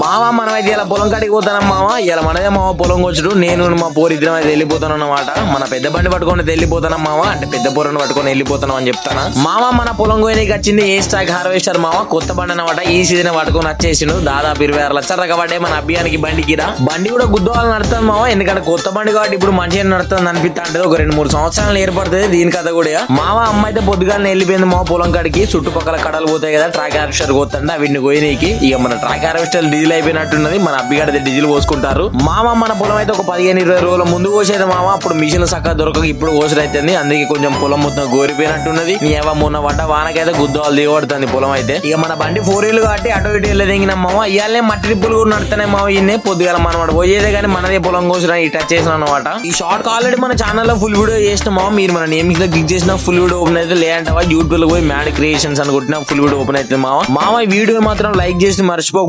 మామ మనమైతే ఇలా పొలం కాడికి పోతానం మామ. ఇలా మనదే మామ పొలం వచ్చుడు. నేను మా పోరిద్దరం అయితే వెళ్ళిపోతాను అన్నమాట. మన పెద్ద బండి పట్టుకొని వెళ్ళిపోతాను మామ. అంటే పెద్ద పొరను పట్టుకొని వెళ్ళిపోతాను అని చెప్తాను మామ. మన పొలం కోయనికి వచ్చింది ఏ స్టాక్ హార్వెస్టర్ మామ. కొత్త బండి అన్నమాట. ఈ సీజన్ పట్టుకొని వచ్చేసిండు. దాదాపు 26 లక్షల రకబడ్డే మన అభియానికి బండికి. బండి కూడా గుద్దవాళ్ళు నడుతుంది మామ. ఎందుకంటే కొత్త బండి కాబట్టి ఇప్పుడు మంచిగా నడుతుంది అనిపిస్తా అంటే ఒక 2-3 సంవత్సరాలు ఏర్పడుతుంది దీని కథ కూడా. మామ అమ్మ అయితే పొద్దుగానే వెళ్ళిపోయింది మా పొలం కాడికి. చుట్టుపక్కల కడలు పోతాయి కదా ట్రాక్ హార్వెస్టర్ పోతుంది వీటిని కోయనీకి. ఇక మన ట్రాక్ హార్వెస్టర్ డీజిల్ అయిపోయినట్టున్నది. మన అబ్బిగడ డీజిల్ పోసుకుంటారు మామ. మన పొలం అయితే ఒక 15-20 రోజుల ముందు కోసేది మామ. అప్పుడు మిషన్ చక్కగా దొరకక ఇప్పుడు కోసలు అవుతుంది. అందుకే కొంచెం పొలం మొత్తం గోరిపోయినట్టున్నది. మొన్న పడ్డ వానకైతే గుద్దవాళ్ళు దిగబడుతుంది పొలం అయితే. ఇక మన బండి 4 వీల్ కాబట్టి అటు ఇటు వెళ్ళదిగినాం మామ. ఇవాళనే మట్టి రిప్పులు కూడా నడుతున్నాయి మామ. ఇన్నే పొద్దుగాల మనమాట పోయేదే కానీ మనదే పొలం కోసం ఈ టచ్ చేసిన అనమాట. ఈ షార్ట్ ఆల్రెడీ మన ఛానల్ లో ఫుల్ వీడియో చేసిన మామ. మీరు మన నేమ్ క్లిక్ చేసిన ఫుల్ వీడియో ఓపెన్ అయితే లేదంటే యూట్యూబ్ లో పోయి మ్యాడ్ క్రియేషన్స్ అనుకుంటున్నా ఫుల్ వీడియో ఓపెన్ అవుతుంది మామ. ఈ వీడియో మాత్రం లైక్ చేసి మర్చిపో.